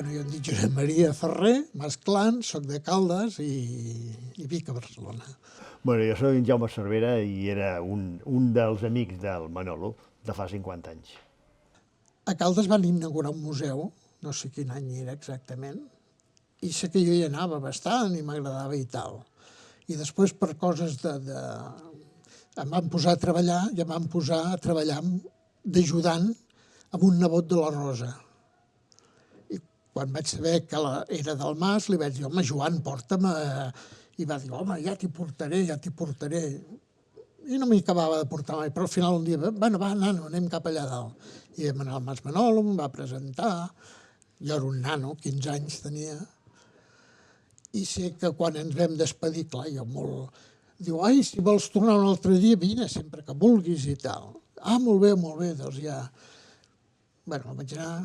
Bueno, jo em dic Josep Maria Ferrer, Masclant, soc de Caldes i vic a Barcelona. Bueno, jo soc en Jaume Cervera i era un dels amics del Manolo de fa 50 anys. A Caldes van inaugurar un museu, no sé quin any era exactament, i sé que jo hi anava bastant i m'agradava i tal. I després, per coses em van posar a treballar i em van posar a treballar d'ajudant amb un nebot de la Rosa. I quan vaig saber que era del Mas, li vaig dir, home, Joan, porta'm. I va dir, home, ja t'hi portaré, ja t'hi portaré. I no m'hi acabava de portar mai, però al final un dia, bueno, va, nano, anem cap allà dalt. I vam anar al Mas Manolo, em va presentar, jo era un nano, 15 anys tenia, i sé que quan ens vam despedir, clar, jo molt... Diu, ai, si vols tornar un altre dia, vine, sempre que vulguis i tal. Ah, molt bé, doncs ja... Bueno, vaig anar,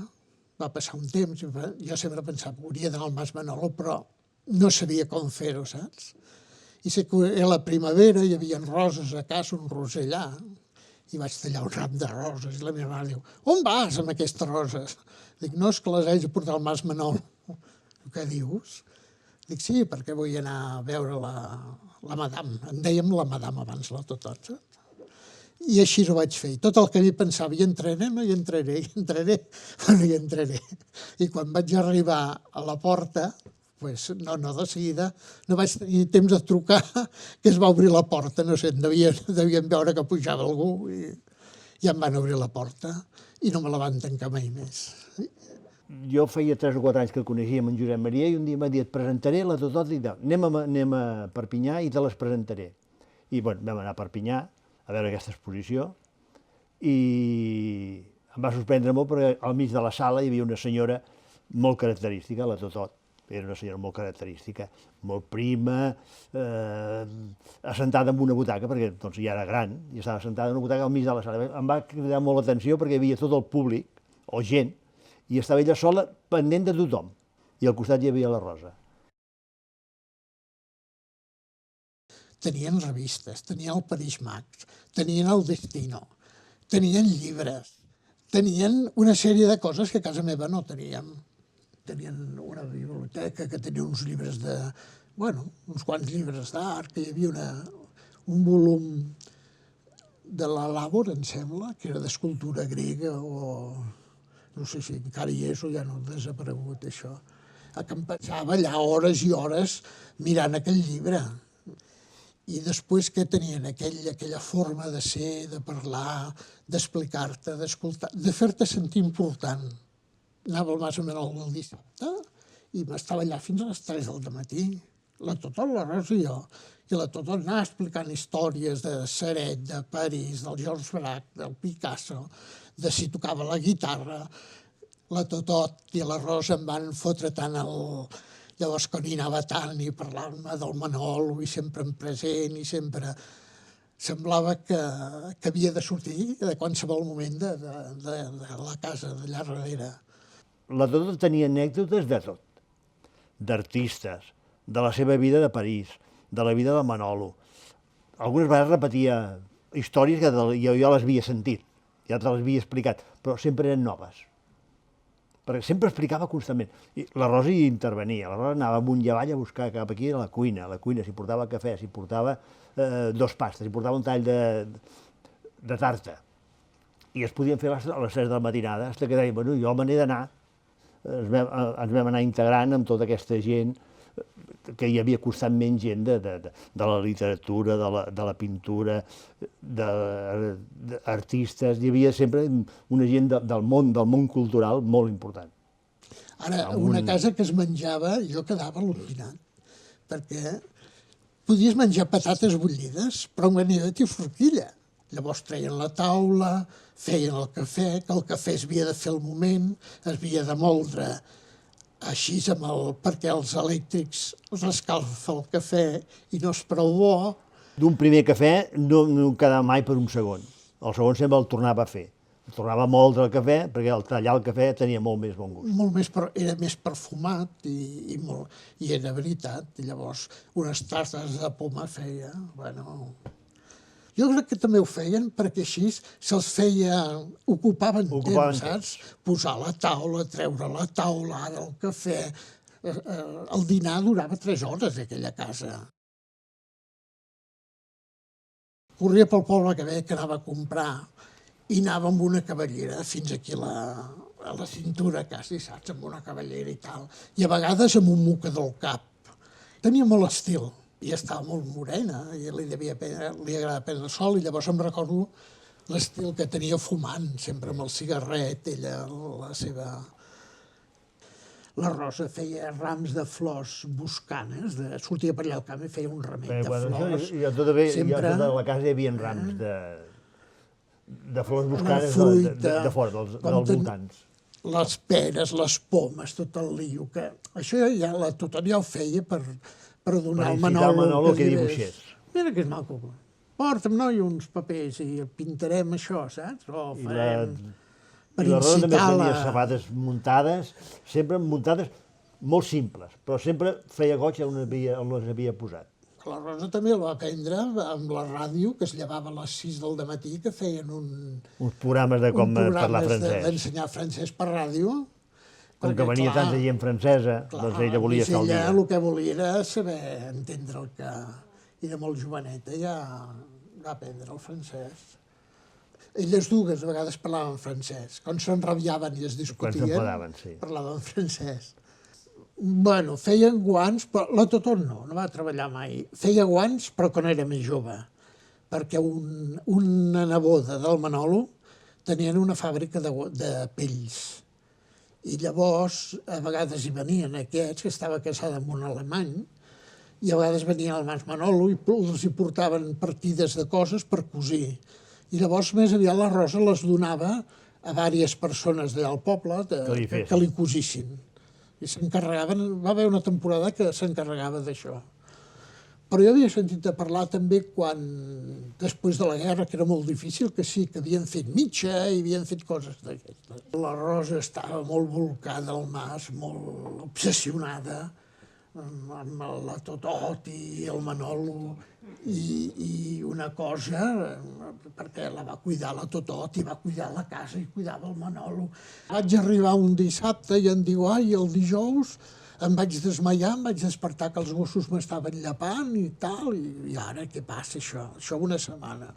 va passar un temps, jo sempre pensava que hauria d'anar al Mas Manolo, però no sabia com fer-ho, saps? I sé que era la primavera, hi havia roses a casa, un roser allà, i vaig tallar un ram de roses, i la meva mare diu, on vas amb aquestes roses? Dic, no, és que les haig de portar al Mas Manolo. Què dius? Dic, sí, perquè vull anar a veure la madame. En dèiem la madame abans, la Totota. I així ho vaig fer. I tot el que mi pensava, hi entraré, no hi entraré, bueno, hi entraré. I quan vaig arribar a la porta, pues, no, de seguida, no vaig tenir temps de trucar, que es va obrir la porta, no sé, devien veure que pujava algú i em van obrir la porta i no me la van tancar mai més. Jo feia 3 o 4 anys que coneixia en Josep Maria i un dia m'ha dit, et presentaré la Totota i tal. Anem a Perpinyà i te les presentaré. I bueno, vam anar a Perpinyà a veure aquesta exposició i em va sorprendre molt perquè al mig de la sala hi havia una senyora molt característica, la Totot. Era una senyora molt característica, molt prima, assentada en una butaca, perquè doncs, ja era gran, i estava assentada en una butaca al mig de la sala. Em va cridar molt l'atenció perquè hi havia tot el públic, o gent, i estava ella sola pendent de tothom. I al costat hi havia la Rosa. Tenien revistes, tenien el París Max, tenien el Destino, tenien llibres, tenien una sèrie de coses que a casa meva no teníem. Tenien una biblioteca que tenia uns llibres uns quants llibres d'art, que hi havia un volum de la Labor, em sembla, que era d'escultura grega o... no sé si encara hi és o ja no ha desaparegut, això. Que em passava allà hores i hores mirant aquell llibre. I després que tenien aquella forma de ser, de parlar, d'explicar-te, d'escoltar, de fer-te sentir important. Anava al Mas Manolo el dissabte i m'estava allà fins a les 3 del matí. La Totot, la Rosa i jo. I la Totot anava explicant històries de Ceret, de París, del Georges Braque, del Picasso, de si tocava la guitarra. La Totot i la Rosa em van fotre tant Llavors, quan hi anava tant i parlar-me del Manolo i sempre en present i sempre... Semblava que havia de sortir de qualsevol moment de la casa d'allà darrere. La Totot tenia anècdotes de tot, d'artistes, de la seva vida de París, de la vida del Manolo. Algunes vegades repetia històries que jo les havia sentit, ja te les havia explicat, però sempre eren noves. Perquè sempre explicava constantment. I la Rosa hi intervenia, la Rosa anava amunt i avall a buscar cap aquí a la cuina, s'hi portava cafè, s'hi portava 2 pastes, s'hi portava un tall de tarta. I es podien fer a les 3 de la matinada, fins que deia, bueno, jo me n'he d'anar. Ens vam anar integrant amb tota aquesta gent, que hi havia constantment gent de la literatura, de la pintura, d'artistes, hi havia sempre una gent del món cultural molt important. Ara, una casa que es menjava, jo quedava al·lucinat, perquè podies menjar patates bullides, però amb ganivet i forquilla. Llavors treien la taula, feien el cafè, que el cafè es havia de fer al moment, es havia de moldre així perquè els elèctrics rescalfa el cafè i no és prou bo. D'un primer cafè no quedava mai per un segon. El segon sempre el tornava a fer. Tornava a moldre el cafè, perquè al tallar el cafè tenia molt més bon gust. Molt més, però era més perfumat i era veritat. I llavors unes tasses de poma feia, bueno... Jo crec que també ho feien perquè així se'ls feia... Ocupaven temps, saps? Posar la taula, treure la taula, ara el cafè... El dinar durava 3 hores, aquella casa. Corria pel poble que veia que anava a comprar i anava amb una cavallera fins aquí a la cintura, quasi, saps? Amb una cavallera i tal. I a vegades amb un mocador al cap. Tenia molt estil i estava molt morena i li agradava prendre sol i llavors em recordo l'estil que tenia fumant, sempre amb el cigarret, ella, la seva... La Rosa feia rams de flors boscanes, sortia per allà al camp i feia un ramet de flors. Jo tota la casa hi havia rams de flors boscanes de fora, dels voltants. Les peres, les pomes, tot el lío. Això ja tothom ja ho feia per donar al Manolo que dibuixés. Mira que és maco. Porta'm, noi, uns papers i pintarem això, saps? O farem... I la Rosa també tenia sabates muntades, sempre muntades molt simples, però sempre feia goig on les havia posat. La Rosa també el va aprendre amb la ràdio, que es llevava a les 6 del matí, que feien uns programes de com parlar francès. D'ensenyar francès per ràdio. Com que venia tanta gent francesa, doncs ella volia estar al dia. Ella el que volia era saber entendre el que... Era molt joveneta, ja va aprendre el francès. Elles dues a vegades parlaven francès. Quan s'enrabiaven i es discutien, parlaven francès. Bueno, feien guants, però la Toton no va treballar mai. Feia guants, però quan era més jove, perquè una neboda del Manolo tenien una fàbrica de pells. I llavors, a vegades hi venien aquests, que estava casada amb un alemany, i a vegades venien alemanys Manolo i els hi portaven partides de coses per cosir. I llavors, més aviat, la Rosa les donava a diverses persones d'allà al poble que li cosissin. I s'encarregaven, va haver una temporada que s'encarregava d'això. Però jo havia sentit a parlar també quan, després de la guerra, que era molt difícil, que sí, que havien fet mitja i havien fet coses d'aquestes. La Rosa estava molt volcada al mas, molt obsessionada amb la Totot i el Manolo i una cosa, perquè la va cuidar la Totot i va cuidar la casa i cuidava el Manolo. Vaig arribar un dissabte i em diu, ai, el dijous em vaig desmaiar, em vaig despertar que els gossos m'estaven llapant i tal, i ara què passa això? Això una setmana.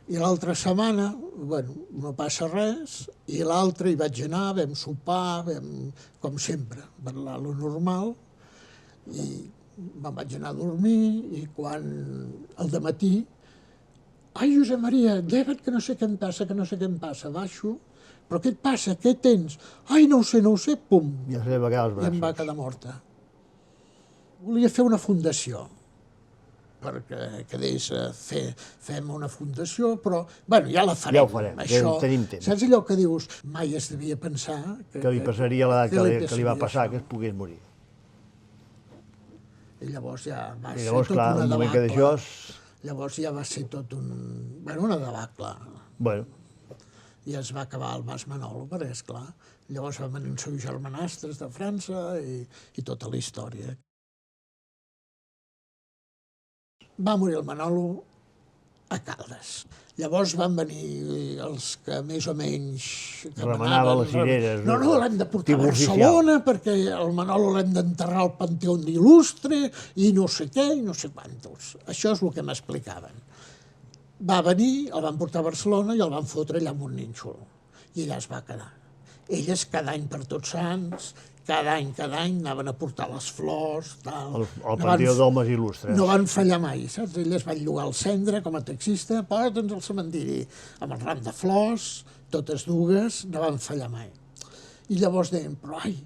I l'altra setmana, bueno, no passa res, i l'altra hi vaig anar, vam sopar, com sempre, parlar lo normal, i me'n vaig anar a dormir i quan al dematí, ai, Josep Maria, lleva't que no sé què em passa, baixo, però què et passa, què tens? Ai, no ho sé, pum, i em va quedar morta. Volia fer una fundació, perquè quedés fem una fundació, però, bueno, ja la farem. Ja ho farem, tenim temps. Saps allò que dius, mai es devia pensar... Que li passaria l'edat que li va passar, que es pogués morir. I llavors ja va ser tot una debacle. Llavors ja va ser tot una debacle. I es va acabar el Mas Manolo, perquè, esclar, llavors van venir uns seus germanastres de França i tota la història. Va morir el Manolo a Caldes. Llavors van venir els que més o menys... Remanaven les cireres. No, l'hem de portar a Barcelona perquè el Manolo l'hem d'enterrar al Panteó d'Il·lustre i no sé què i no sé quantos. Això és el que m'explicaven. Va venir, el van portar a Barcelona i el van fotre allà amb un nínxol. I allà es va quedar. Elles cada any per Tots Sants, cada any anaven a portar les flors, tal. El Panteó d'Homes Il·lustres. No van fallar mai, saps? Elles van llogar el cendre com a taxista, porta'ns al cementiri, amb el ram de flors, totes dues, no van fallar mai. I llavors deien, però ai,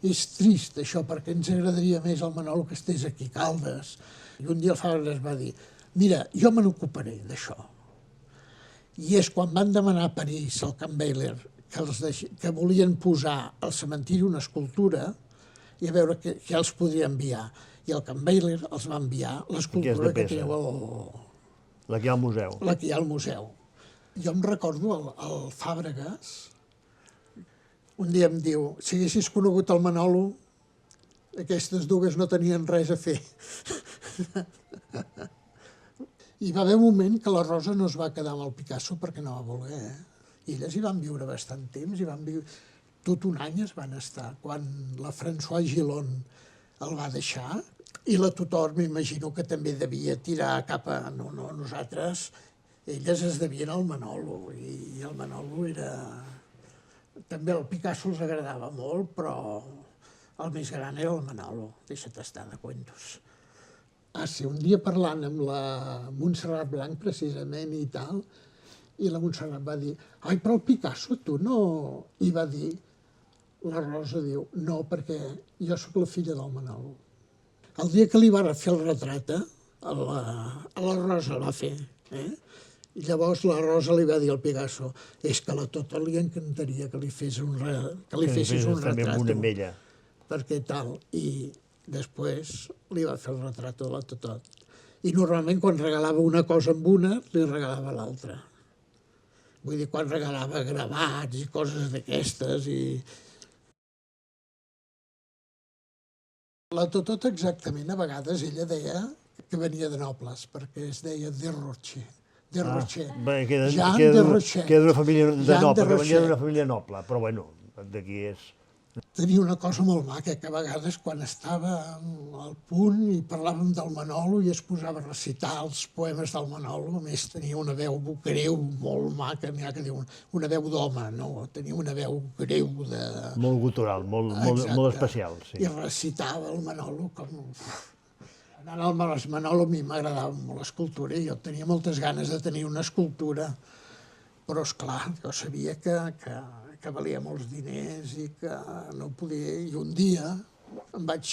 és trist això, perquè ens agradaria més el Manolo que estés aquí a Caldes. I un dia el Fabregas va dir, mira, jo me n'ocuparé d'això. I és quan van demanar a París, al Camp Baylor, que volien posar al cementiri una escultura i a veure què els podria enviar. I el Camp Baylor els va enviar l'escultura que teniu la que hi ha al museu. La que hi ha al museu. Jo em recordo el Fàbregas, un dia em diu, si haguessis conegut el Manolo, aquestes dues no tenien res a fer. I va haver un moment que la Rosa no es va quedar amb el Picasso perquè no va voler, I elles hi van viure bastant temps, hi van viure... Tot un any es van estar. Quan la Françoise Gillon el va deixar, i la Tutor m'imagino que també devia tirar cap a... No, nosaltres, elles es devien al Manolo, i el Manolo era... També el Picasso els agradava molt, però el més gran era el Manolo, deixa't estar de cuentos. Ah, sí, un dia parlant amb la Montserrat Blanc, precisament, i tal, i la Montserrat va dir, ai, però el Picasso tu no... I va dir, la Rosa diu, no, perquè jo sóc la filla del Manolo. El dia que li van fer el retrat, a la Rosa el va fer, I llavors la Rosa li va dir al Picasso, és que a la Tota li encantaria que li fessis un retrat. Amb una ella. Perquè tal, i després li va fer el retrat de la Totot. I normalment quan regalava una cosa amb una, li regalava l'altra. Vull dir, quan regalava gravats i coses d'aquestes. La Totot exactament, a vegades ella deia que venia de nobles, perquè es deia Desrocher. Jean Desrocher. Que era d'una família de noble, que venia d'una família noble, però bueno, d'aquí és... Tenia una cosa molt maca, que a vegades quan estava al punt i parlàvem del Manolo i es posava a recitar els poemes del Manolo, a més tenia una veu greu molt maca, n'hi ha que dir una veu d'home, no? Tenia una veu greu de... Molt gutural, molt especial, sí. I recitava el Manolo com... Anant al Manolo a mi m'agradava molt l'escultura i jo tenia moltes ganes de tenir una escultura, però esclar, jo sabia que valia molts diners i que no podia... I un dia em vaig,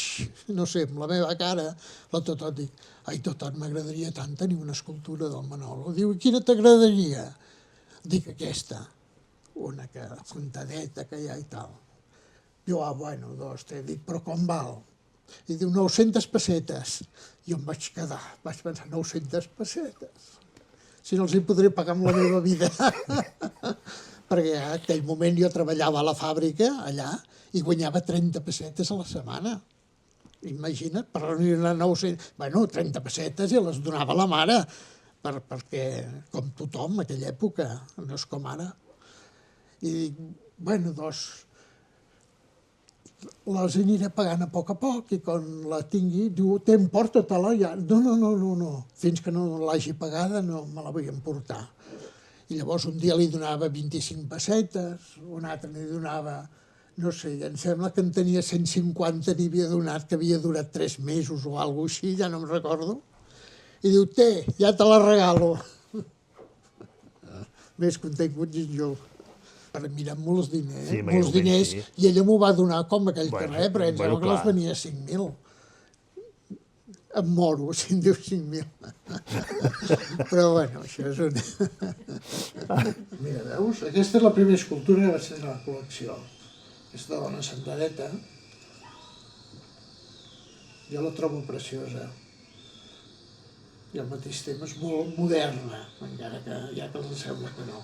no sé, amb la meva cara, la Totot dic, ai, Totot, m'agradaria tant tenir una escultura del Manolo. Diu, i quina t'agradaria? Dic, aquesta, una que fontadeta que hi ha i tal. Diu, ah, bueno, doncs, dic, però com val? I diu, 900 pessetes. Jo em vaig quedar, vaig pensar, 900 pessetes? Si no els hi podré pagar amb la meva vida. Perquè en aquell moment jo treballava a la fàbrica, allà, i guanyava 30 pessetes a la setmana. Imagina't, per reunir 900... Bueno, 30 pessetes i les donava la mare, perquè, com tothom, en aquella època, no és com ara. I dic, bueno, doncs, les aniré pagant a poc, i quan la tingui, diu, emporta-te-la ja. No, fins que no l'hagi pagada no me la vull emportar. I llavors un dia li donava 25 pessetes, un altre li donava, no sé, em sembla que en tenia 150, n'hi havia donat, que havia durat 3 mesos o alguna cosa així, ja no em recordo. I diu, ja te la regalo. Més content jo. Per mirar molts diners, i ella m'ho va donar com aquell carrer, però em sembla que les venia 5.000. Em moro, si em diu 5.000. Però, bueno, això és una... Mira, veus? Aquesta és la primera escultura que vaig tenir a la col·lecció. Aquesta dona sentadeta. Jo la trobo preciosa. I al mateix temps és molt moderna, encara que ja que els sembla que no.